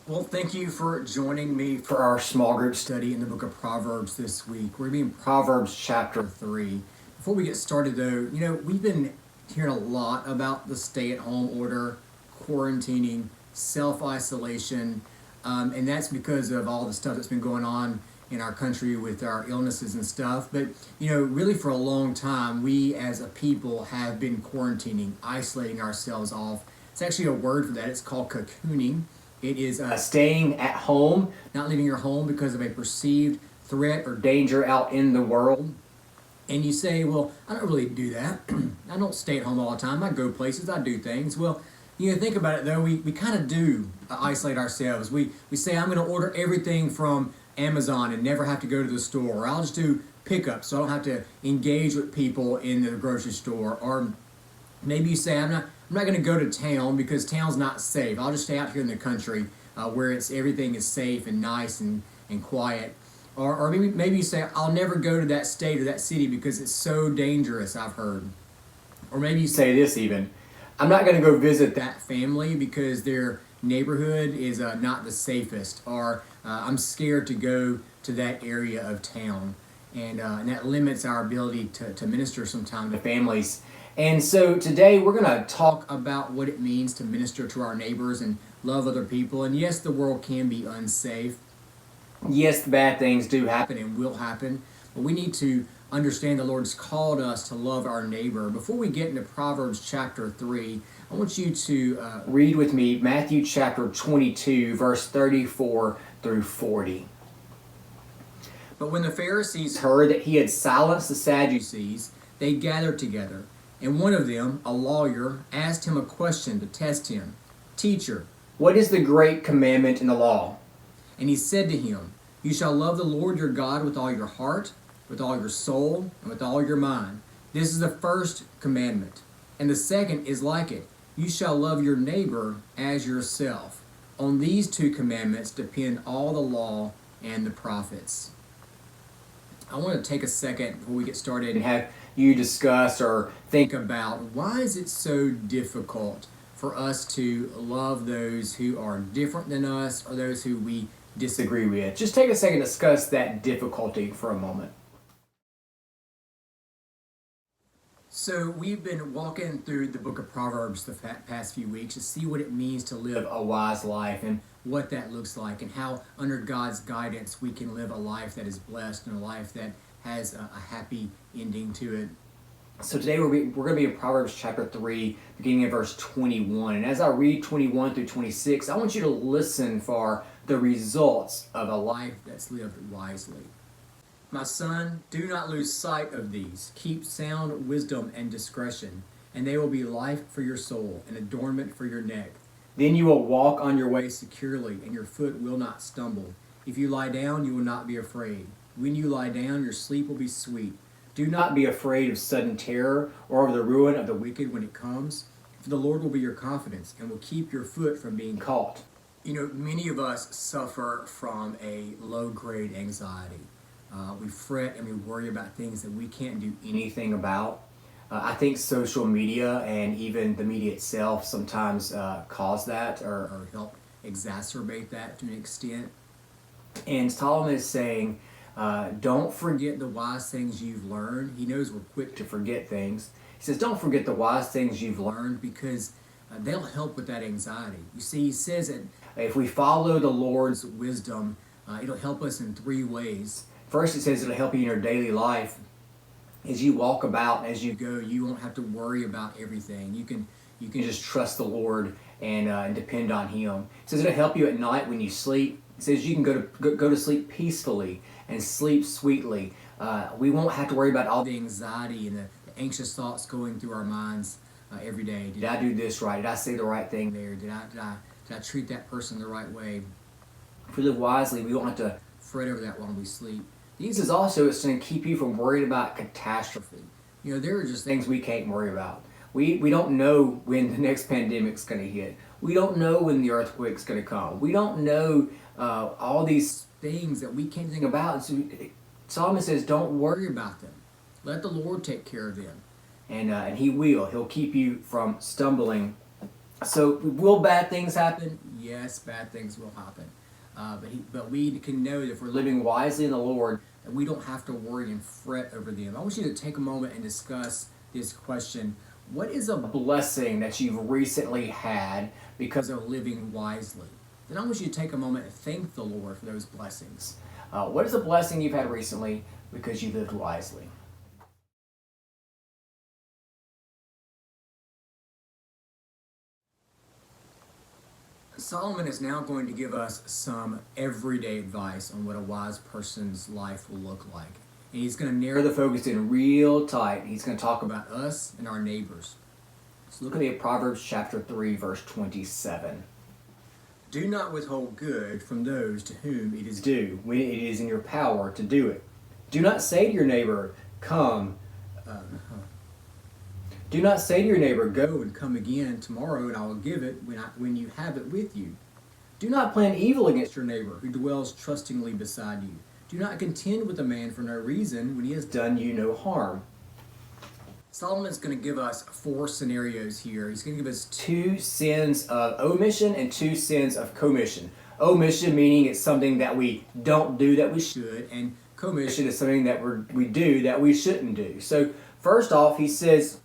Well, thank you for joining me for our small group study in the book of Proverbs this week. We're going to be in Proverbs chapter 3. Before we get started, though, we've been hearing a lot about the stay at home order, quarantining, self isolation, and that's because of all the stuff that's been going on in our country with our illnesses and stuff. But, really for a long time, we as a people have been quarantining, isolating ourselves off. It's actually a word for that. It's called cocooning. It is staying at home, not leaving your home because of a perceived threat or danger out in the world. And you say, well, I don't really do that. I don't stay at home all the time. I go places, I do things. Well, think about it though, we kind of do isolate ourselves. We say, I'm going to order everything from Amazon and never have to go to the store. Or I'll just do pickup so I don't have to engage with people in the grocery store. Or maybe you say, I'm not going to go to town because town's not safe. I'll just stay out here in the country where everything is safe and nice and quiet. Or maybe you say, I'll never go to that state or that city because it's so dangerous, I've heard. Or maybe you say this even, I'm not going to go visit that family because their neighborhood is not the safest. Or I'm scared to go to that area of town. And that limits our ability to minister sometime to families. And so today we're going to talk about what it means to minister to our neighbors and love other people. And yes, the world can be unsafe. Yes, bad things do happen and will happen. But we need to understand the Lord's called us to love our neighbor. Before we get into Proverbs chapter 3, I want you to read with me Matthew chapter 22, verse 34 through 40. But when the Pharisees heard that he had silenced the Sadducees, they gathered together. And one of them, a lawyer, asked him a question to test him. Teacher, what is the great commandment in the law? And he said to him, You shall love the Lord your God with all your heart, with all your soul, and with all your mind. This is the first commandment. And the second is like it. You shall love your neighbor as yourself. On these two commandments depend all the law and the prophets. I want to take a second before we get started and have you discuss or think about why is it so difficult for us to love those who are different than us or those who we disagree with. Just take a second to discuss that difficulty for a moment. So we've been walking through the book of Proverbs the past few weeks to see what it means to live a wise life and what that looks like and how under God's guidance we can live a life that is blessed and a life that has a happy ending to it. So today we're going to be in Proverbs chapter 3, beginning in verse 21. And as I read 21 through 26, I want you to listen for the results of a life that's lived wisely. My son, do not lose sight of these. Keep sound wisdom and discretion, and they will be life for your soul and adornment for your neck. Then you will walk on your way securely, and your foot will not stumble. If you lie down, you will not be afraid. When you lie down, your sleep will be sweet. Do not be afraid of sudden terror or of the ruin of the wicked when it comes, for the Lord will be your confidence and will keep your foot from being caught. Many of us suffer from a low-grade anxiety. We fret and we worry about things that we can't do anything about. I think social media and even the media itself sometimes cause that or help exacerbate that to an extent. And Solomon is saying, don't forget the wise things you've learned. He knows we're quick to forget things. He says, don't forget the wise things you've learned because they'll help with that anxiety. You see, he says that if we follow the Lord's wisdom, it'll help us in three ways. First, it says it'll help you in your daily life. As you walk about, as you go, you won't have to worry about everything. You can just trust the Lord and depend on Him. It says it'll help you at night when you sleep. It says you can go to sleep peacefully and sleep sweetly. We won't have to worry about all the anxiety and the anxious thoughts going through our minds every day. Did I do this right? Did I say the right thing there? Did I treat that person the right way? If we live wisely, we won't have to fret over that while we sleep. These is also, it's going to keep you from worrying about catastrophe. There are just things we can't worry about. We don't know when the next pandemic's going to hit. We don't know when the earthquake's going to come. We don't know all these things that we can't think about. So Solomon says, don't worry about them. Let the Lord take care of them. And He will. He'll keep you from stumbling So will bad things happen? Yes, bad things will happen. But we can know that if we're living wisely in the Lord, that we don't have to worry and fret over them. I want you to take a moment and discuss this question. What is a blessing that you've recently had because of living wisely? Then I want you to take a moment and thank the Lord for those blessings. What is a blessing you've had recently because you lived wisely? Solomon is now going to give us some everyday advice on what a wise person's life will look like. And he's going to narrow the focus in real tight. He's going to talk about us and our neighbors. So look at me at Proverbs chapter 3, verse 27. Do not withhold good from those to whom it is due, when it is in your power to do it. Do not say to your neighbor, come. Do not say to your neighbor, go and come again tomorrow, and I will give it when you have it with you. Do not plan evil against your neighbor who dwells trustingly beside you. Do not contend with a man for no reason when he has done you no harm. Solomon's going to give us 4 scenarios here. He's going to give us 2 sins of omission and 2 sins of commission. Omission meaning it's something that we don't do that we should, and commission is something that we do that we shouldn't do. So first off, he says,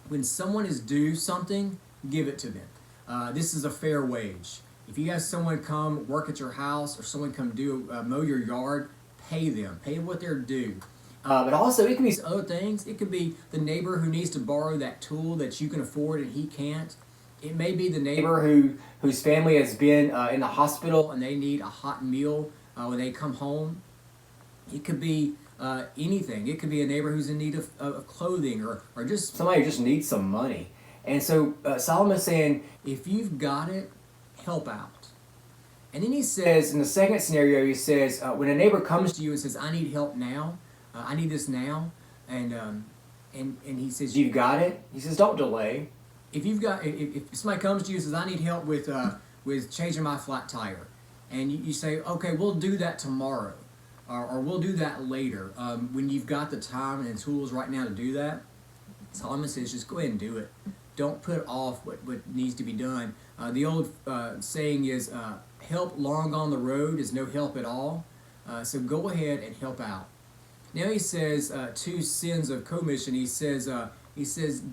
when someone is due something, give it to them. This is a fair wage. If you have someone come work at your house or someone come mow your yard, pay them. Pay what they're due. But also, it can be other things. It could be the neighbor who needs to borrow that tool that you can afford and he can't. It may be the neighbor whose family has been in the hospital and they need a hot meal when they come home. It could be anything. It could be a neighbor who's in need of clothing or just somebody who just needs some money. And so Solomon's saying, if you've got it, help out. And then he says, in the second scenario, he says, when a neighbor comes to you and says, I need help now, I need this now, and he says, you've got it? He says, don't delay. If somebody comes to you and says, I need help with changing my flat tire, and you say, okay, we'll do that tomorrow. Or we'll do that later. When you've got the time and tools right now to do that, Solomon says, just go ahead and do it. Don't put off what needs to be done. The old saying is, help long on the road is no help at all. So go ahead and help out. Now he says 2 sins of commission. He says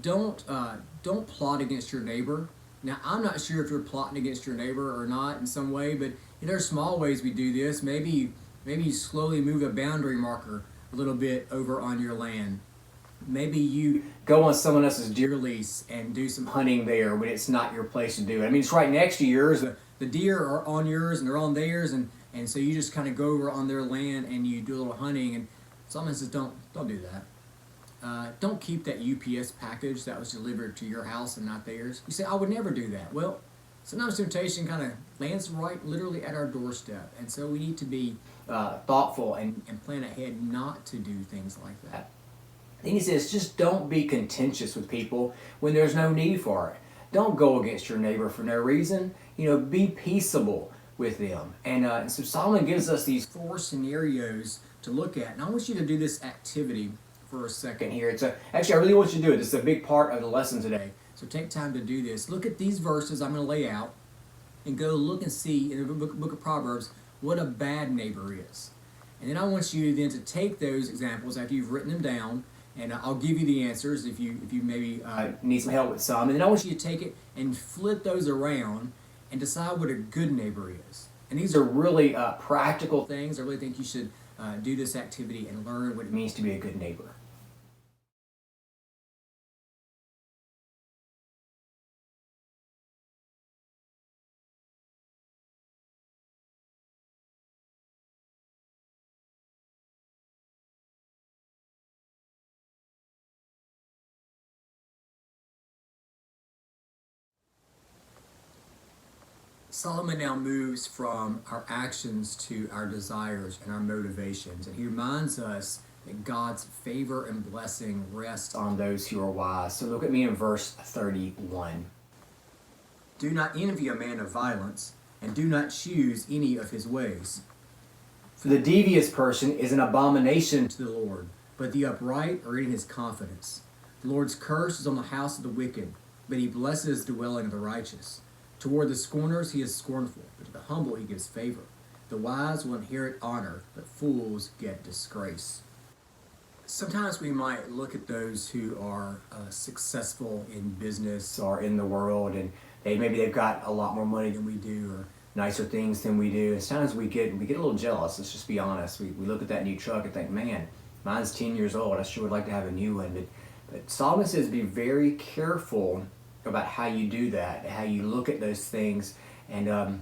don't plot against your neighbor. Now I'm not sure if you're plotting against your neighbor or not in some way, but there are small ways we do this. Maybe you slowly move a boundary marker a little bit over on your land. Maybe you go on someone else's deer lease and do some hunting there when it's not your place to do it. I mean, it's right next to yours. The deer are on yours and they're on theirs, and so you just kind of go over on their land and you do a little hunting. And someone says, don't do that. Don't keep that UPS package that was delivered to your house and not theirs. You say, I would never do that. Well, sometimes temptation kind of lands right literally at our doorstep. And so we need to be thoughtful and plan ahead not to do things like that. Then he says, just don't be contentious with people when there's no need for it. Don't go against your neighbor for no reason. Be peaceable with them. And so Solomon gives us these 4 scenarios to look at. And I want you to do this activity for a second here. Actually, I really want you to do it. This is a big part of the lesson today. So take time to do this. Look at these verses I'm going to lay out and go look and see in the book of Proverbs what a bad neighbor is. And then I want you then to take those examples after you've written them down, and I'll give you the answers if you maybe need some help with some. And then I want you to take it and flip those around and decide what a good neighbor is. And these are really practical things. I really think you should do this activity and learn what it means to be a good neighbor. Solomon now moves from our actions to our desires and our motivations. And he reminds us that God's favor and blessing rests on those who are wise. So look at me in verse 31. Do not envy a man of violence, and do not choose any of his ways. For the devious person is an abomination to the Lord, but the upright are in his confidence. The Lord's curse is on the house of the wicked, but he blesses the dwelling of the righteous. Toward the scorners he is scornful, but to the humble he gives favor. The wise will inherit honor, but fools get disgrace. Sometimes we might look at those who are successful in business or in the world, and they've got a lot more money than we do, or nicer things than we do. And sometimes we get a little jealous. Let's just be honest. We look at that new truck and think, man, mine's 10 years old. I sure would like to have a new one. But Solomon says, be very careful about how you do that, how you look at those things, and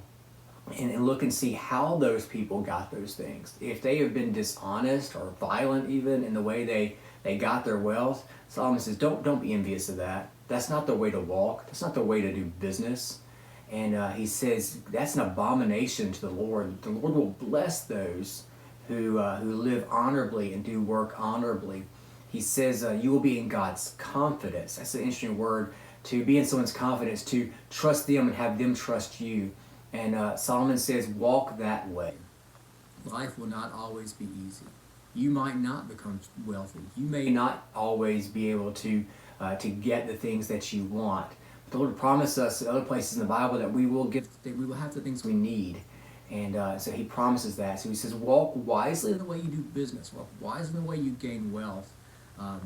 look and see how those people got those things. If they have been dishonest or violent even in the way they got their wealth, Solomon says, don't be envious of that. That's not the way to walk. That's not the way to do business. And he says that's an abomination to the Lord. The Lord will bless those who live honorably and do work honorably. He says you will be in God's confidence. That's an interesting word, to be in someone's confidence, to trust them and have them trust you. And Solomon says, walk that way. Life will not always be easy. You might not become wealthy. You may not always be able to get the things that you want. But the Lord promised us in other places in the Bible that we will have the things we need. And so he promises that. So he says, walk wisely in the way you do business. Walk wisely in the way you gain wealth.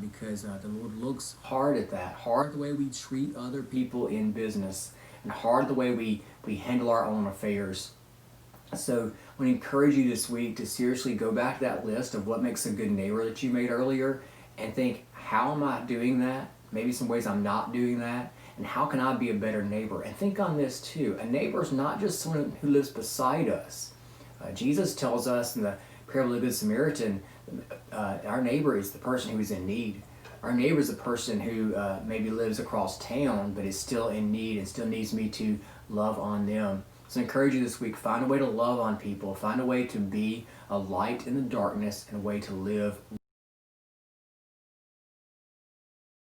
Because the Lord looks hard at that. Hard at the way we treat other people in business. And hard the way we handle our own affairs. So I want to encourage you this week to seriously go back to that list of what makes a good neighbor that you made earlier and think, how am I doing that? Maybe some ways I'm not doing that. And how can I be a better neighbor? And think on this too. A neighbor is not just someone who lives beside us. Jesus tells us in the parable of the Good Samaritan, our neighbor is the person who is in need. Our neighbor is the person who maybe lives across town but is still in need and still needs me to love on them. So I encourage you this week, find a way to love on people, find a way to be a light in the darkness and a way to live